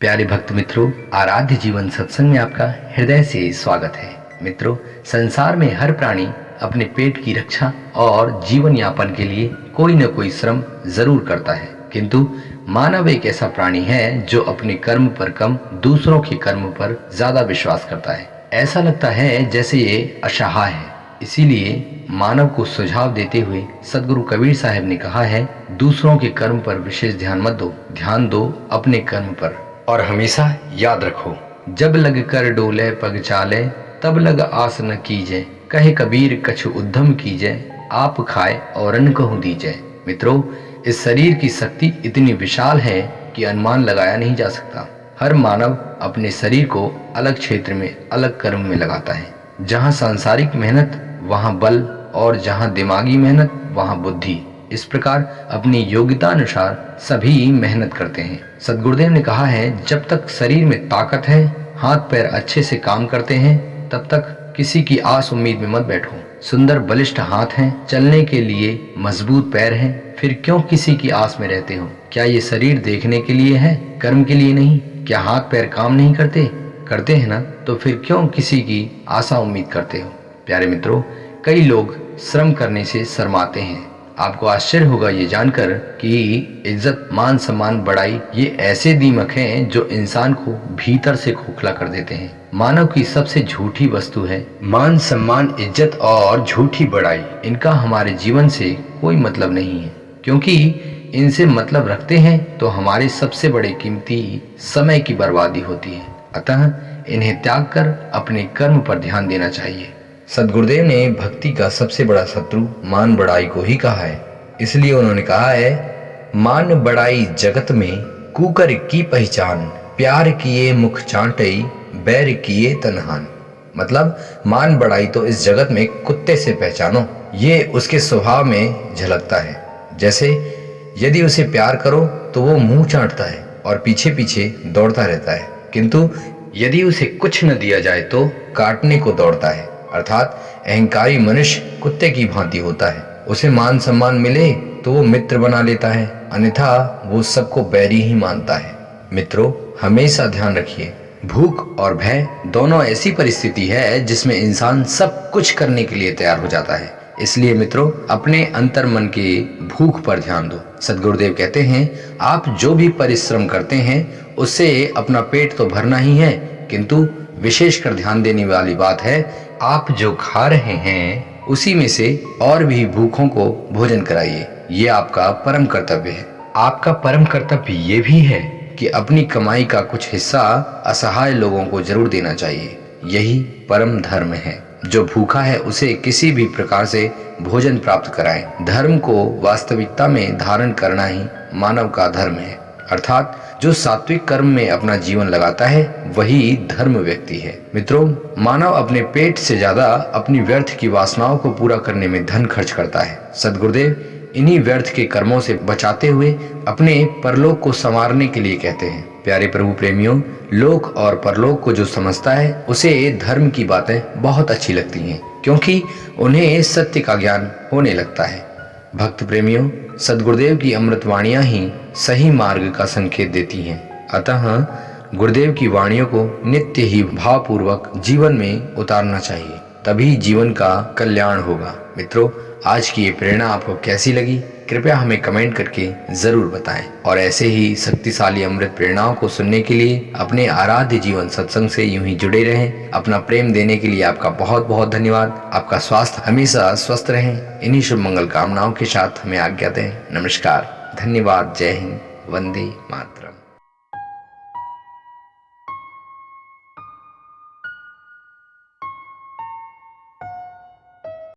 प्यारे भक्त मित्रों, आराध्य जीवन सत्संग में आपका हृदय से स्वागत है। मित्रों, संसार में हर प्राणी अपने पेट की रक्षा और जीवन यापन के लिए कोई न कोई श्रम जरूर करता है, किंतु मानव एक ऐसा प्राणी है जो अपने कर्म पर कम दूसरों के कर्म पर ज्यादा विश्वास करता है। ऐसा लगता है जैसे ये असहाय है। इसीलिए मानव को सुझाव देते हुए सदगुरु कबीर साहब ने कहा है, दूसरों के कर्म पर विशेष ध्यान मत दो, ध्यान दो अपने कर्म पर। और हमेशा याद रखो, जब लग कर डोले पग चाले, तब लग आस न कीजे, कहे कबीर कछु उद्यम कीजे, आप खाए औरन कहूँ दीजे। मित्रों, इस शरीर की शक्ति इतनी विशाल है कि अनुमान लगाया नहीं जा सकता। हर मानव अपने शरीर को अलग क्षेत्र में अलग कर्म में लगाता है। जहाँ सांसारिक मेहनत वहाँ बल, और जहाँ दिमागी मेहनत वहाँ बुद्धि। इस प्रकार अपनी योग्यता अनुसार सभी मेहनत करते हैं। सदगुरुदेव ने कहा है, जब तक शरीर में ताकत है, हाथ पैर अच्छे से काम करते हैं, तब तक किसी की आस उम्मीद में मत बैठो। सुंदर बलिष्ठ हाथ हैं, चलने के लिए मजबूत पैर हैं, फिर क्यों किसी की आस में रहते हो? क्या ये शरीर देखने के लिए है, कर्म के लिए नहीं? क्या हाथ पैर काम नहीं करते हैं ना? तो फिर क्यों किसी की आशा उम्मीद करते हो? प्यारे मित्रों, कई लोग श्रम करने से शर्माते हैं। आपको आश्चर्य होगा ये जानकर कि इज्जत, मान सम्मान, बड़ाई ये ऐसे दीमक हैं जो इंसान को भीतर से खोखला कर देते हैं। मानव की सबसे झूठी वस्तु है मान सम्मान, इज्जत और झूठी बड़ाई। इनका हमारे जीवन से कोई मतलब नहीं है, क्योंकि इनसे मतलब रखते हैं तो हमारे सबसे बड़े कीमती समय की बर्बादी होती है। अतः इन्हें त्याग कर अपने कर्म पर ध्यान देना चाहिए। सदगुरुदेव ने भक्ति का सबसे बड़ा शत्रु मान बढ़ाई को ही कहा है। इसलिए उन्होंने कहा है, मान बढ़ाई जगत में कुकर की पहचान, प्यार किए मुख चांटई, बैर किए तनहान। मतलब मान बढ़ाई तो इस जगत में कुत्ते से पहचानो, ये उसके स्वभाव में झलकता है। जैसे यदि उसे प्यार करो तो वो मुंह चाटता है और पीछे पीछे दौड़ता रहता है, किंतु यदि उसे कुछ न दिया जाए तो काटने को दौड़ता है। अर्थात अहंकारी मनुष्य कुत्ते की भांति होता है। उसे मान सम्मान मिले तो वो मित्र बना लेता है, अन्यथा वो सबको बैरी ही मानता है। मित्रों, हमेशा ध्यान रखिए, भूख और भय दोनों ऐसी परिस्थिति है जिसमें इंसान सब कुछ करने के लिए तैयार हो जाता है। इसलिए मित्रों, अपने अंतर मन के भूख पर ध्यान दो। सदगुरुदेव कहते हैं, आप जो भी परिश्रम करते हैं उससे अपना पेट तो भरना ही है, किंतु विशेषकर ध्यान देने वाली बात है, आप जो खा रहे हैं उसी में से और भी भूखों को भोजन कराइए। ये आपका परम कर्तव्य है। आपका परम कर्तव्य ये भी है कि अपनी कमाई का कुछ हिस्सा असहाय लोगों को जरूर देना चाहिए। यही परम धर्म है। जो भूखा है उसे किसी भी प्रकार से भोजन प्राप्त कराएं। धर्म को वास्तविकता में धारण करना ही मानव का धर्म है। अर्थात जो सात्विक कर्म में अपना जीवन लगाता है वही धर्म व्यक्ति है। मित्रों, मानव अपने पेट से ज्यादा अपनी व्यर्थ की वासनाओं को पूरा करने में धन खर्च करता है। सदगुरुदेव इन्हीं व्यर्थ के कर्मों से बचाते हुए अपने परलोक को संवारने के लिए कहते हैं। प्यारे प्रभु प्रेमियों, लोक और परलोक को जो समझता है उसे धर्म की बातें बहुत अच्छी लगती हैं, क्योंकि उन्हें सत्य का ज्ञान होने लगता है। भक्त प्रेमियों, सदगुरुदेव की अमृत वाणियां ही सही मार्ग का संकेत देती हैं। अतः गुरुदेव की वाणियों को नित्य ही भावपूर्वक जीवन में उतारना चाहिए, तभी जीवन का कल्याण होगा। मित्रों, आज की ये प्रेरणा आपको कैसी लगी, कृपया हमें कमेंट करके जरूर बताएं। और ऐसे ही शक्तिशाली अमृत प्रेरणाओं को सुनने के लिए अपने आराध्य जीवन सत्संग से यूं ही जुड़े रहें। अपना प्रेम देने के लिए आपका बहुत बहुत धन्यवाद। आपका स्वास्थ्य हमेशा स्वस्थ रहे। इन्हीं शुभ मंगल कामनाओं के साथ हमें आज्ञा दें। नमस्कार, धन्यवाद, जय हिंद, वंदे मातरम।